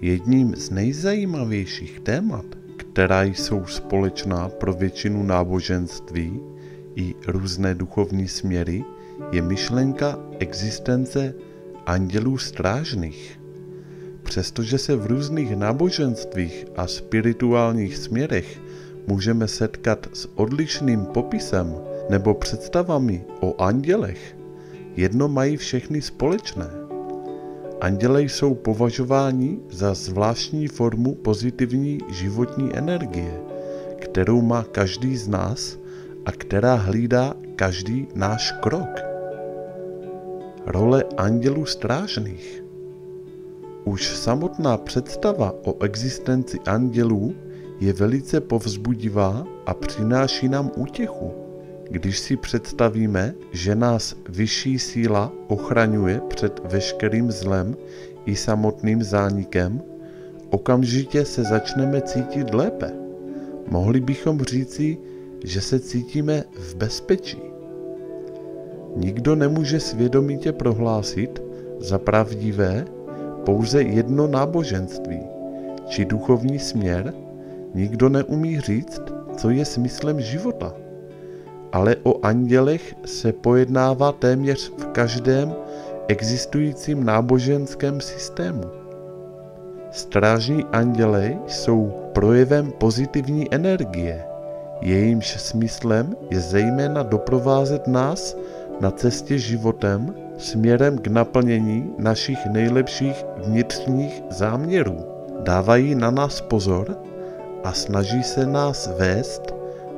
Jedním z nejzajímavějších témat, která jsou společná pro většinu náboženství i různé duchovní směry, je myšlenka existence andělů strážných. Přestože se v různých náboženstvích a spirituálních směrech můžeme setkat s odlišným popisem nebo představami o andělech, jedno mají všechny společné. Anděle jsou považováni za zvláštní formu pozitivní životní energie, kterou má každý z nás a která hlídá každý náš krok. Role andělů strážných. Už samotná představa o existenci andělů je velice povzbudivá a přináší nám útěchu. Když si představíme, že nás vyšší síla ochraňuje před veškerým zlem i samotným zánikem, okamžitě se začneme cítit lépe. Mohli bychom říci, že se cítíme v bezpečí. Nikdo nemůže svědomitě prohlásit za pravdivé pouze jedno náboženství či duchovní směr, nikdo neumí říct, co je smyslem života. Ale o andělech se pojednává téměř v každém existujícím náboženském systému. Strážní anděle jsou projevem pozitivní energie, jejímž smyslem je zejména doprovázet nás na cestě životem směrem k naplnění našich nejlepších vnitřních záměrů. Dávají na nás pozor a snaží se nás vést,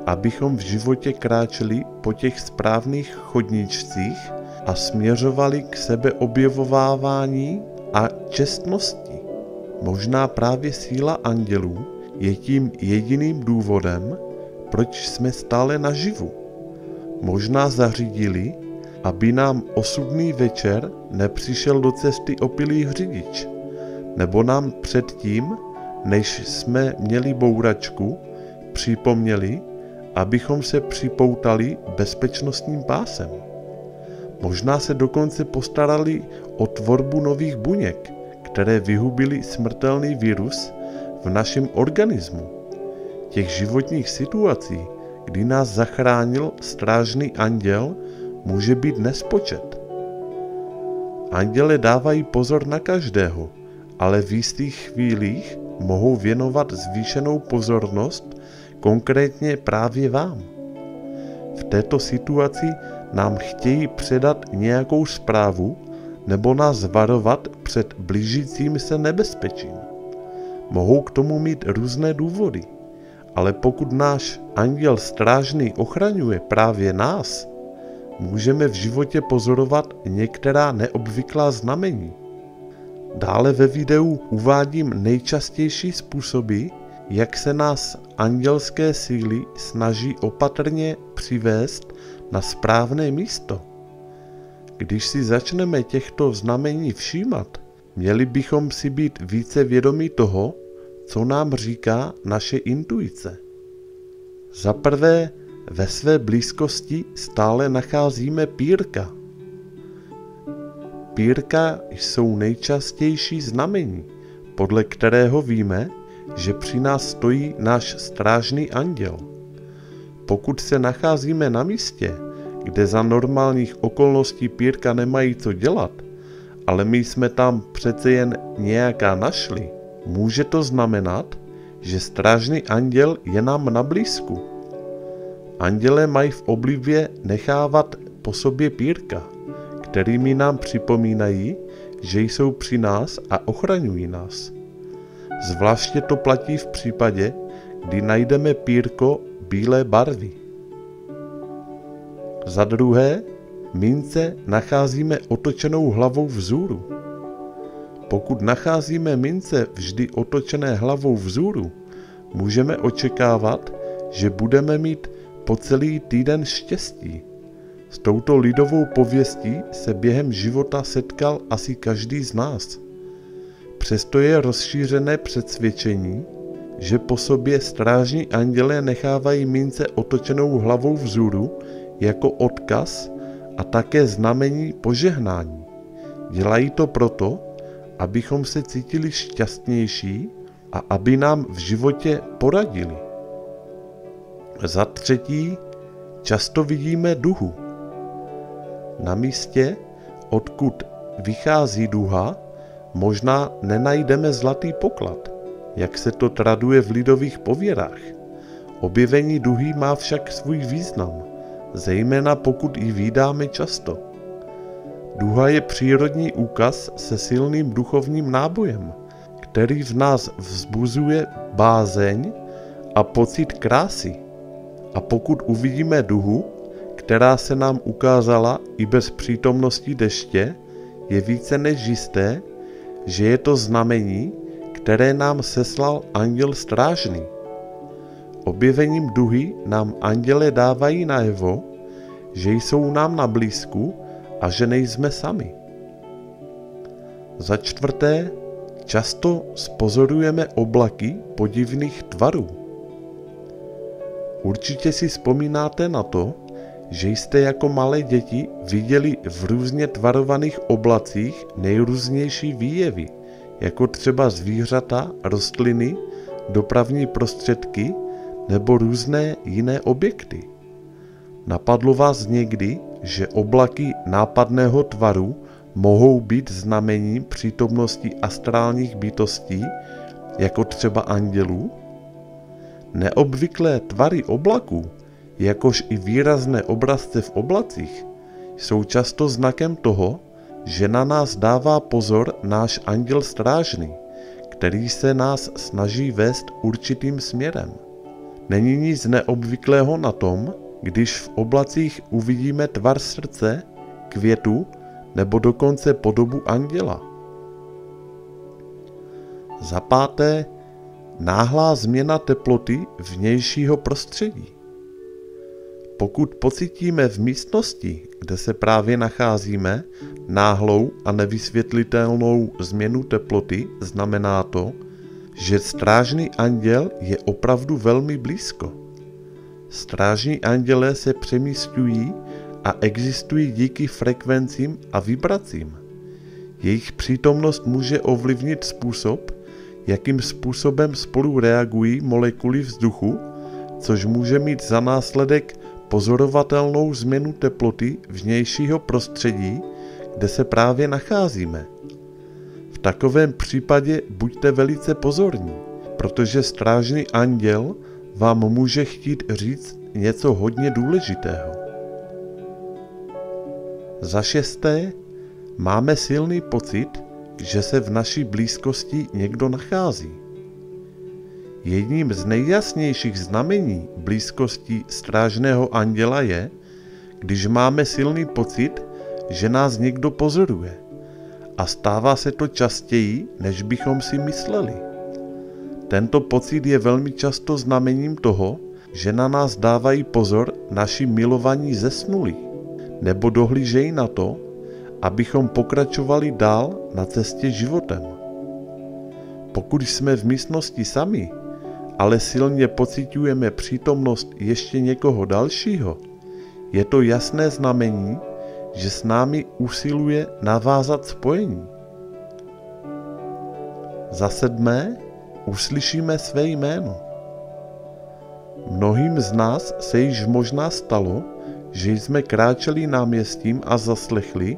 abychom v životě kráčeli po těch správných chodníčcích a směřovali k sebeobjevovávání a čestnosti. Možná právě síla andělů je tím jediným důvodem, proč jsme stále naživu. Možná zařídili, aby nám osudný večer nepřišel do cesty opilý řidič, nebo nám předtím, než jsme měli bouračku, připomněli, abychom se připoutali bezpečnostním pásem. Možná se dokonce postarali o tvorbu nových buněk, které vyhubily smrtelný virus v našem organismu. Těch životních situací, kdy nás zachránil strážný anděl, může být nespočet. Anděle dávají pozor na každého, ale v jistých chvílích mohou věnovat zvýšenou pozornost konkrétně právě vám. V této situaci nám chtějí předat nějakou zprávu nebo nás varovat před blížícím se nebezpečím. Mohou k tomu mít různé důvody, ale pokud náš anděl strážný ochraňuje právě nás, můžeme v životě pozorovat některá neobvyklá znamení. Dále ve videu uvádím nejčastější způsoby, jak se nás andělské síly snaží opatrně přivést na správné místo. Když si začneme těchto znamení všímat, měli bychom si být více vědomi toho, co nám říká naše intuice. Za prvé, ve své blízkosti stále nacházíme pírka. Pírka jsou nejčastější znamení, podle kterého víme, že při nás stojí náš strážný anděl. Pokud se nacházíme na místě, kde za normálních okolností pírka nemají co dělat, ale my jsme tam přece jen nějaká našli, může to znamenat, že strážný anděl je nám na blízku. Anděle mají v oblibě nechávat po sobě pírka, kterými nám připomínají, že jsou při nás a ochraňují nás. Zvláště to platí v případě, kdy najdeme pírko bílé barvy. Za druhé, mince nacházíme otočenou hlavou vzhůru. Pokud nacházíme mince vždy otočené hlavou vzhůru, můžeme očekávat, že budeme mít po celý týden štěstí. S touto lidovou pověstí se během života setkal asi každý z nás. Přesto je rozšířené přesvědčení, že po sobě strážní andělé nechávají mince otočenou hlavou vzhůru jako odkaz a také znamení požehnání. Dělají to proto, abychom se cítili šťastnější a aby nám v životě poradili. Za třetí, často vidíme duhu. Na místě, odkud vychází duha, možná nenajdeme zlatý poklad, jak se to traduje v lidových pověrách. Objevení duhy má však svůj význam, zejména pokud ji vídáme často. Duha je přírodní úkaz se silným duchovním nábojem, který v nás vzbuzuje bázeň a pocit krásy. A pokud uvidíme duhu, která se nám ukázala i bez přítomnosti deště, je více než jisté, že je to znamení, které nám seslal anděl strážný. Objevením duhy nám anděle dávají najevo, že jsou nám na blízku a že nejsme sami. Za čtvrté, často zpozorujeme oblaky podivných tvarů. Určitě si vzpomínáte na to, že jste jako malé děti viděli v různě tvarovaných oblacích nejrůznější výjevy, jako třeba zvířata, rostliny, dopravní prostředky nebo různé jiné objekty. Napadlo vás někdy, že oblaky nápadného tvaru mohou být znamením přítomnosti astrálních bytostí, jako třeba andělů? Neobvyklé tvary oblaků, jakož i výrazné obrazce v oblacích, jsou často znakem toho, že na nás dává pozor náš anděl strážný, který se nás snaží vést určitým směrem. Není nic neobvyklého na tom, když v oblacích uvidíme tvar srdce, květu nebo dokonce podobu anděla. Za páté, náhlá změna teploty vnějšího prostředí. Pokud pocítíme v místnosti, kde se právě nacházíme, náhlou a nevysvětlitelnou změnu teploty, znamená to, že strážný anděl je opravdu velmi blízko. Strážní andělé se přemísťují a existují díky frekvencím a vibracím. Jejich přítomnost může ovlivnit způsob, jakým způsobem spolu reagují molekuly vzduchu, což může mít za následek pozorovatelnou změnu teploty vnějšího prostředí, kde se právě nacházíme. V takovém případě buďte velice pozorní, protože strážný anděl vám může chtít říct něco hodně důležitého. Za šesté, máme silný pocit, že se v naší blízkosti někdo nachází. Jedním z nejjasnějších znamení blízkosti strážného anděla je, když máme silný pocit, že nás někdo pozoruje. A stává se to častěji, než bychom si mysleli. Tento pocit je velmi často znamením toho, že na nás dávají pozor naši milovaní zesnulí, nebo dohlížejí na to, abychom pokračovali dál na cestě životem. Pokud jsme v místnosti sami, ale silně pociťujeme přítomnost ještě někoho dalšího, je to jasné znamení, že s námi usiluje navázat spojení. Za sedmé, uslyšíme své jméno. Mnohým z nás se již možná stalo, že jsme kráčeli náměstím a zaslechli,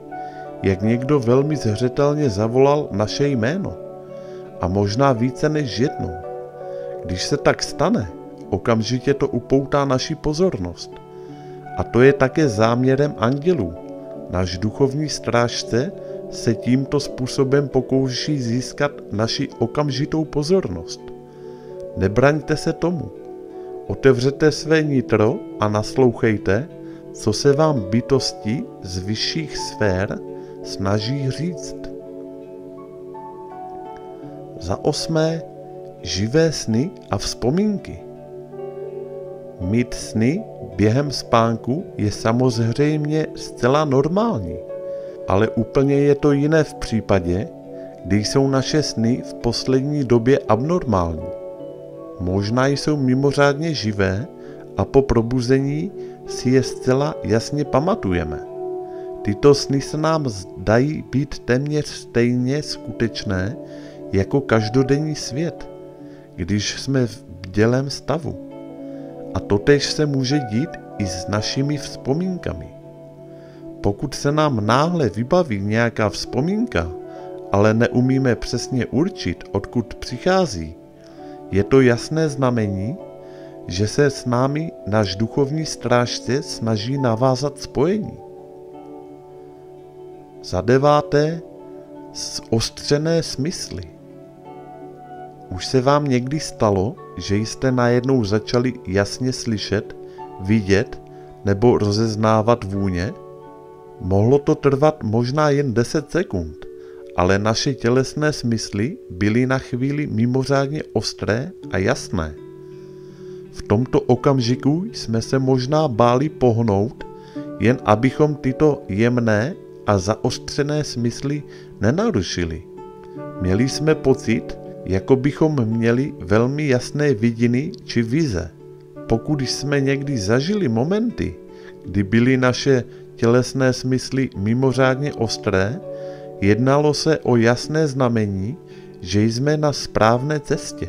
jak někdo velmi zřetelně zavolal naše jméno, a možná více než jednou. Když se tak stane, okamžitě to upoutá naši pozornost. A to je také záměrem andělů. Náš duchovní strážce se tímto způsobem pokouší získat naši okamžitou pozornost. Nebraňte se tomu. Otevřete své nitro a naslouchejte, co se vám bytosti z vyšších sfér snaží říct. Za osmé, živé sny a vzpomínky. Mít sny během spánku je samozřejmě zcela normální, ale úplně je to jiné v případě, kdy jsou naše sny v poslední době abnormální. Možná jsou mimořádně živé a po probuzení si je zcela jasně pamatujeme. Tyto sny se nám zdají být téměř stejně skutečné jako každodenní svět, když jsme v bdělém stavu. A totéž se může dít i s našimi vzpomínkami. Pokud se nám náhle vybaví nějaká vzpomínka, ale neumíme přesně určit, odkud přichází, je to jasné znamení, že se s námi náš duchovní strážce snaží navázat spojení. Za 9. Zostřené smysly. Už se vám někdy stalo, že jste najednou začali jasně slyšet, vidět nebo rozeznávat vůně? Mohlo to trvat možná jen 10 sekund, ale naše tělesné smysly byly na chvíli mimořádně ostré a jasné. V tomto okamžiku jsme se možná báli pohnout, jen abychom tyto jemné a zaostřené smysly nenarušili. Měli jsme pocit, jako bychom měli velmi jasné vidiny či vize. Pokud jsme někdy zažili momenty, kdy byly naše tělesné smysly mimořádně ostré, jednalo se o jasné znamení, že jsme na správné cestě.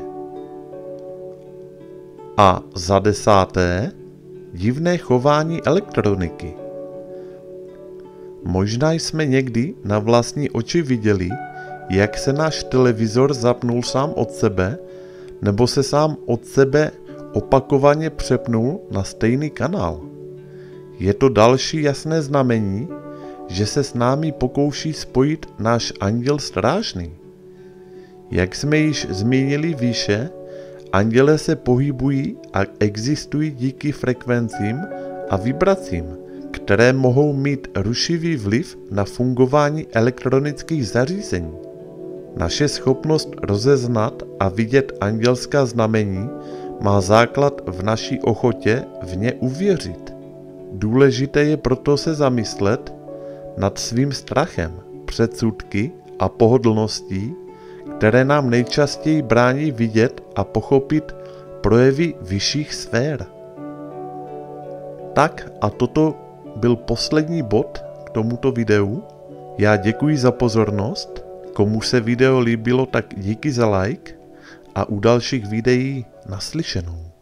A za 10. Divné chování elektroniky. Možná jsme někdy na vlastní oči viděli, jak se náš televizor zapnul sám od sebe, nebo se sám od sebe opakovaně přepnul na stejný kanál. Je to další jasné znamení, že se s námi pokouší spojit náš anděl strážný. Jak jsme již zmínili výše, anděle se pohybují a existují díky frekvencím a vibracím, které mohou mít rušivý vliv na fungování elektronických zařízení. Naše schopnost rozeznat a vidět andělská znamení má základ v naší ochotě v ně uvěřit. Důležité je proto se zamyslet nad svým strachem, předsudky a pohodlností, které nám nejčastěji brání vidět a pochopit projevy vyšších sfér. Tak a toto byl poslední bod k tomuto videu. Já děkuji za pozornost. Komu se video líbilo, tak díky za like a u dalších videí naslyšenou.